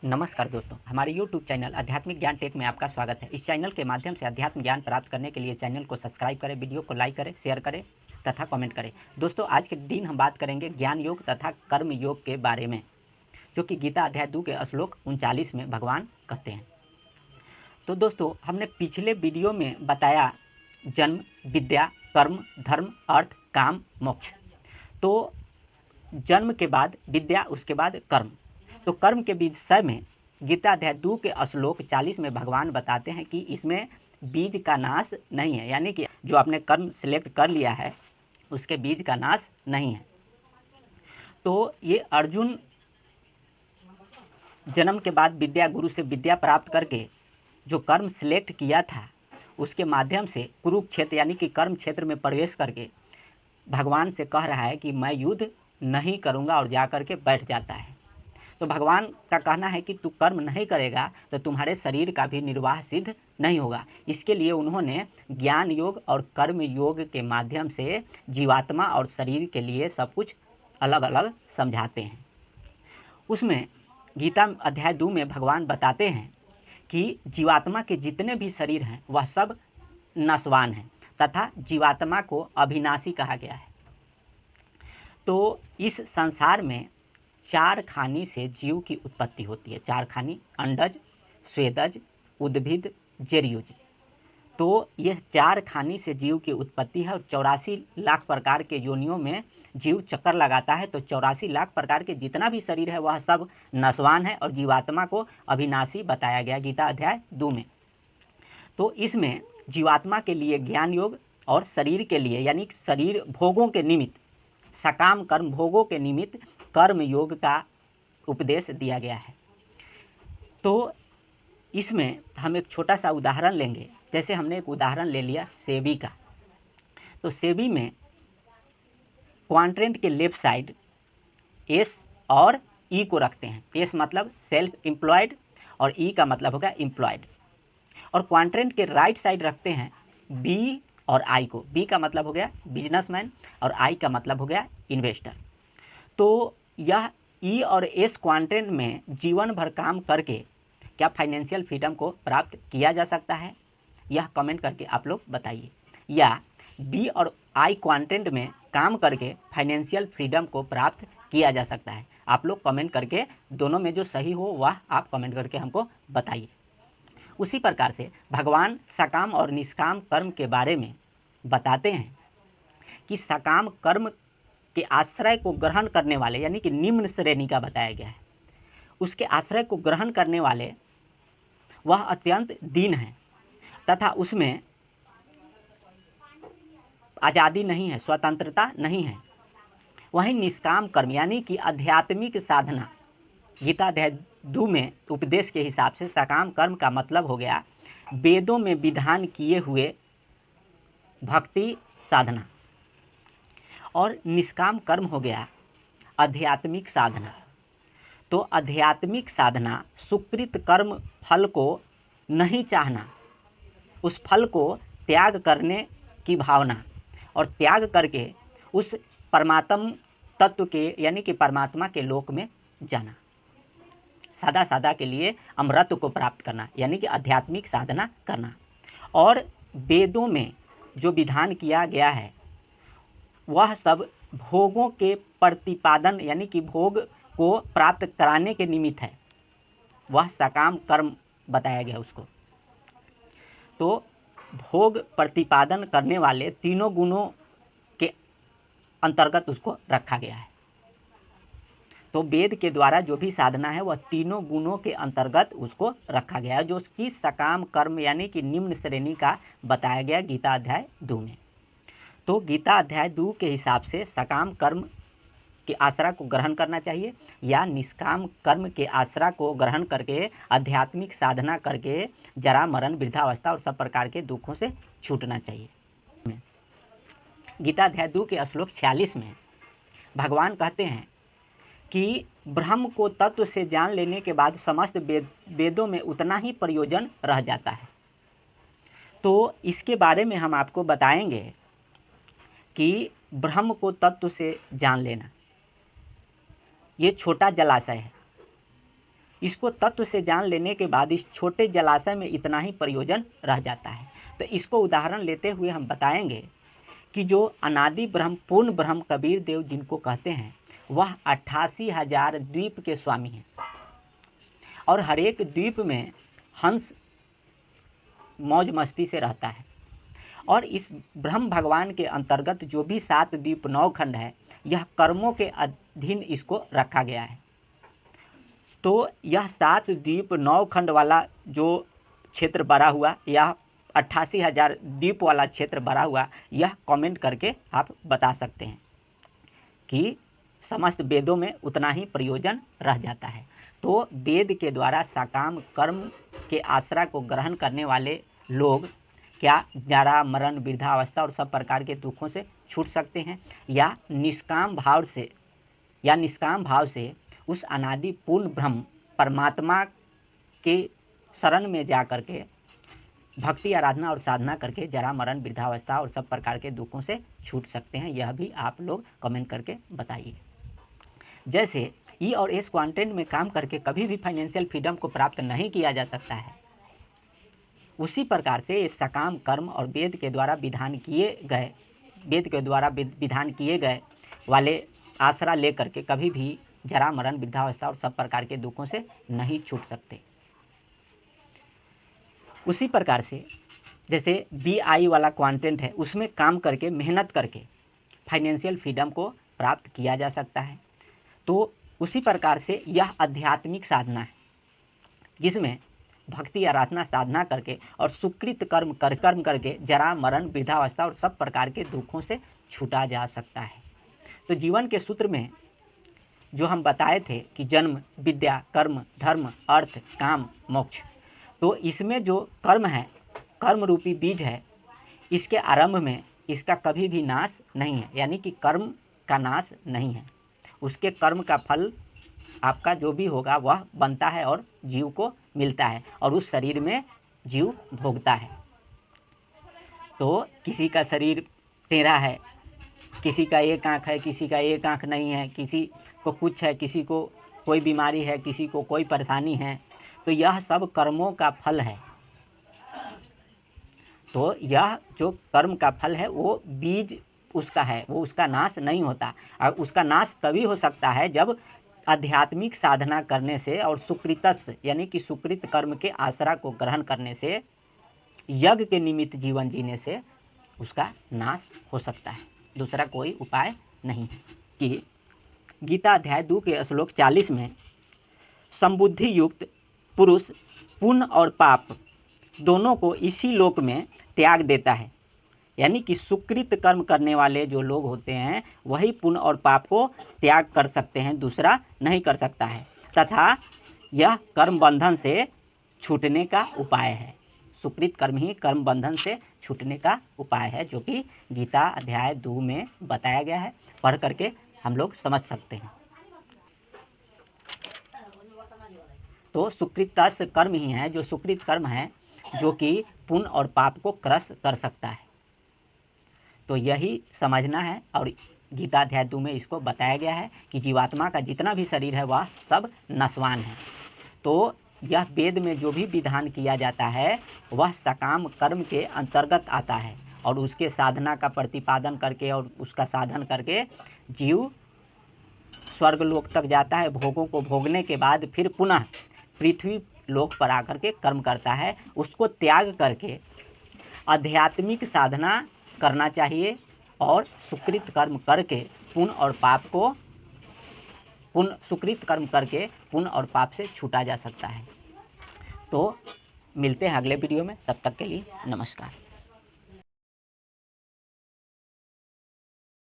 नमस्कार दोस्तों, हमारे YouTube चैनल आध्यात्मिक ज्ञान टेक में आपका स्वागत है। इस चैनल के माध्यम से अध्यात्म ज्ञान प्राप्त करने के लिए चैनल को सब्सक्राइब करें, वीडियो को लाइक करें, शेयर करें तथा कमेंट करें। दोस्तों, आज के दिन हम बात करेंगे ज्ञान योग तथा कर्म योग के बारे में, जो कि गीता अध्याय 2 के श्लोक 39 में भगवान कहते हैं। तो दोस्तों, हमने पिछले वीडियो में बताया जन्म, विद्या, कर्म, धर्म, अर्थ, काम, मोक्ष। तो जन्म के बाद विद्या, उसके बाद कर्म। तो कर्म के विषय में गीता अध्याय 2 के श्लोक 40 में भगवान बताते हैं कि इसमें बीज का नाश नहीं है, यानी कि जो आपने कर्म सिलेक्ट कर लिया है उसके बीज का नाश नहीं है। तो ये अर्जुन जन्म के बाद विद्या गुरु से विद्या प्राप्त करके जो कर्म सिलेक्ट किया था उसके माध्यम से कुरुक्षेत्र यानी कि कर्म क्षेत्र में प्रवेश करके भगवान से कह रहा है कि मैं युद्ध नहीं करूँगा और जा कर के बैठ जाता है। तो भगवान का कहना है कि तू कर्म नहीं करेगा तो तुम्हारे शरीर का भी निर्वाह सिद्ध नहीं होगा। इसके लिए उन्होंने ज्ञान योग और कर्म योग के माध्यम से जीवात्मा और शरीर के लिए सब कुछ अलग अलग समझाते हैं। उसमें गीता अध्याय 2 में भगवान बताते हैं कि जीवात्मा के जितने भी शरीर हैं वह सब नाशवान हैं तथा जीवात्मा को अविनाशी कहा गया है। तो इस संसार में 4 खानी से जीव की उत्पत्ति होती है। 4 खानी: अंडज, स्वेदज, उद्भिद, जरयुज। तो यह 4 खानी से जीव की उत्पत्ति है और 84 लाख प्रकार के योनियों में जीव चक्कर लगाता है। तो 84 लाख प्रकार के जितना भी शरीर है वह सब नश्वान है और जीवात्मा को अविनाशी बताया गया गीता अध्याय 2 में। तो इसमें जीवात्मा के लिए ज्ञान योग और शरीर के लिए यानी शरीर भोगों के निमित्त, सकाम कर्म भोगों के निमित्त कर्म योग का उपदेश दिया गया है। तो इसमें हम एक छोटा सा उदाहरण लेंगे। जैसे हमने एक उदाहरण ले लिया सेबी का। तो सेबी में क्वाड्रेंट के लेफ्ट साइड एस और ई को रखते हैं। एस मतलब सेल्फ एम्प्लॉयड और ई का मतलब होगा एम्प्लॉयड। और क्वाड्रेंट के राइट साइड रखते हैं बी और आई को। बी का मतलब हो गया बिजनेसमैन और आई का मतलब हो गया इन्वेस्टर। तो यह ई और एस क्वाड्रेंट में जीवन भर काम करके क्या फाइनेंशियल फ्रीडम को प्राप्त किया जा सकता है? यह कमेंट करके आप लोग बताइए। या बी और आई क्वाड्रेंट में काम करके फाइनेंशियल फ्रीडम को प्राप्त किया जा सकता है? आप लोग कमेंट करके दोनों में जो सही हो वह आप कमेंट करके हमको बताइए। उसी प्रकार से भगवान सकाम और निष्काम कर्म के बारे में बताते हैं कि सकाम कर्म के आश्रय को ग्रहण करने वाले यानी कि निम्न श्रेणी का बताया गया है। उसके आश्रय को ग्रहण करने वाले वह अत्यंत दीन है तथा उसमें आज़ादी नहीं है, स्वतंत्रता नहीं है। वहीं निष्काम कर्म यानी कि आध्यात्मिक साधना, गीता अध्याय 2 में उपदेश के हिसाब से सकाम कर्म का मतलब हो गया वेदों में विधान किए हुए भक्ति साधना, और निष्काम कर्म हो गया आध्यात्मिक साधना। तो आध्यात्मिक साधना सुकृत कर्म फल को नहीं चाहना, उस फल को त्याग करने की भावना और त्याग करके उस परमात्म तत्व के यानी कि परमात्मा के लोक में जाना, सादा सादा के लिए अमृत को प्राप्त करना यानी कि आध्यात्मिक साधना करना। और वेदों में जो विधान किया गया है वह सब भोगों के प्रतिपादन यानी कि भोग को प्राप्त कराने के निमित्त है, वह सकाम कर्म बताया गया उसको। तो भोग प्रतिपादन करने वाले तीनों गुणों के अंतर्गत उसको रखा गया है। तो वेद के द्वारा जो भी साधना है वह तीनों गुणों के अंतर्गत उसको रखा गया है, जो उसकी सकाम कर्म यानी कि निम्न श्रेणी का बताया गया गीता अध्याय 2 में। तो गीता अध्याय 2 के हिसाब से सकाम कर्म के आश्रय को ग्रहण करना चाहिए या निष्काम कर्म के आश्रय को ग्रहण करके आध्यात्मिक साधना करके जरा मरण, वृद्धावस्था और सब प्रकार के दुखों से छूटना चाहिए। गीता अध्याय 2 के श्लोक 46 में भगवान कहते हैं कि ब्रह्म को तत्व से जान लेने के बाद समस्त वेदों में उतना ही प्रयोजन रह जाता है। तो इसके बारे में हम आपको बताएंगे कि ब्रह्म को तत्व से जान लेना ये छोटा जलाशय है इसको तत्व से जान लेने के बाद इस छोटे जलाशय में इतना ही प्रयोजन रह जाता है। तो इसको उदाहरण लेते हुए हम बताएंगे कि जो अनादि ब्रह्म पूर्ण ब्रह्म कबीर देव जिनको कहते हैं वह 88,000 द्वीप के स्वामी हैं और हर एक द्वीप में हंस मौज मस्ती से रहता है। और इस ब्रह्म भगवान के अंतर्गत जो भी 7 द्वीप 9 खंड है, यह कर्मों के अधीन इसको रखा गया है। तो यह 7 द्वीप 9 खंड वाला जो क्षेत्र बड़ा हुआ, यह 88,000 द्वीप वाला क्षेत्र बड़ा हुआ, यह कमेंट करके आप बता सकते हैं कि समस्त वेदों में उतना ही प्रयोजन रह जाता है। तो वेद के द्वारा सकाम कर्म के आश्रय को ग्रहण करने वाले लोग क्या जरा मरण वृद्धावस्था और सब प्रकार के दुखों से छूट सकते हैं, या निष्काम भाव से उस अनादि पूर्ण ब्रह्म परमात्मा के शरण में जा करके भक्ति आराधना और साधना करके जरा मरण वृद्धावस्था और सब प्रकार के दुखों से छूट सकते हैं। यह भी आप लोग कमेंट करके बताइए। जैसे ई और एस क्वांटेंट में काम करके कभी भी फाइनेंशियल फ्रीडम को प्राप्त नहीं किया जा सकता है, उसी प्रकार से सकाम कर्म और वेद के द्वारा विधान किए गए वाले आसरा लेकर के कभी भी जरा मरण वृद्धावस्था और सब प्रकार के दुखों से नहीं छूट सकते। उसी प्रकार से जैसे BI वाला क्वांटेंट है, उसमें काम करके मेहनत करके फाइनेंशियल फ्रीडम को प्राप्त किया जा सकता है। तो उसी प्रकार से यह आध्यात्मिक साधना है जिसमें भक्ति आराधना साधना करके और सुकृत कर्म करके जरा मरण वृद्धावस्था और सब प्रकार के दुखों से छूटा जा सकता है। तो जीवन के सूत्र में जो हम बताए थे कि जन्म, विद्या, कर्म, धर्म, अर्थ, काम, मोक्ष, तो इसमें जो कर्म है, कर्म रूपी बीज है, इसके आरंभ में इसका कभी भी नाश नहीं है, यानी कि कर्म का नाश नहीं है। उसके कर्म का फल आपका जो भी होगा वह बनता है और जीव को मिलता है और उस शरीर में जीव भोगता है। तो किसी का शरीर टेढ़ा है, किसी का एक आँख है, किसी का एक आँख नहीं है, किसी को कुछ है, किसी को कोई बीमारी है, किसी को कोई परेशानी है, तो यह सब कर्मों का फल है। तो यह जो कर्म का फल है वो बीज उसका है, वो उसका नाश नहीं होता। और उसका नाश तभी हो सकता है जब आध्यात्मिक साधना करने से और सुकृतस्य यानी कि सुकृत कर्म के आश्रय को ग्रहण करने से, यज्ञ के निमित्त जीवन जीने से उसका नाश हो सकता है। दूसरा कोई उपाय नहीं है। कि गीता अध्याय 2 के श्लोक 40 में संबुद्धि युक्त पुरुष पुण्य और पाप दोनों को इसी लोक में त्याग देता है, यानी कि सुकृत कर्म करने वाले जो लोग होते हैं वही पुण्य और पाप को त्याग कर सकते हैं, दूसरा नहीं कर सकता है। तथा यह कर्म बंधन से छूटने का उपाय है। सुकृत कर्म ही कर्म बंधन से छूटने का उपाय है, जो कि गीता अध्याय 2 में बताया गया है। पढ़ करके हम लोग समझ सकते हैं। तो सुकृतस्य कर्म ही है, जो सुकृत कर्म है, जो कि पुण्य और पाप को क्रश कर सकता है। तो यही समझना है। और गीता अध्याय 2 में इसको बताया गया है कि जीवात्मा का जितना भी शरीर है वह सब नश्वान है। तो यह वेद में जो भी विधान किया जाता है वह सकाम कर्म के अंतर्गत आता है और उसके साधना का प्रतिपादन करके और उसका साधन करके जीव स्वर्ग लोक तक जाता है। भोगों को भोगने के बाद फिर पुनः पृथ्वी लोक पर आकर के कर्म करता है। उसको त्याग करके आध्यात्मिक साधना करना चाहिए और सुकृत कर्म करके पुण्य और पाप को सुकृत कर्म करके पुण्य और पाप से छूटा जा सकता है। तो मिलते हैं अगले वीडियो में, तब तक के लिए नमस्कार।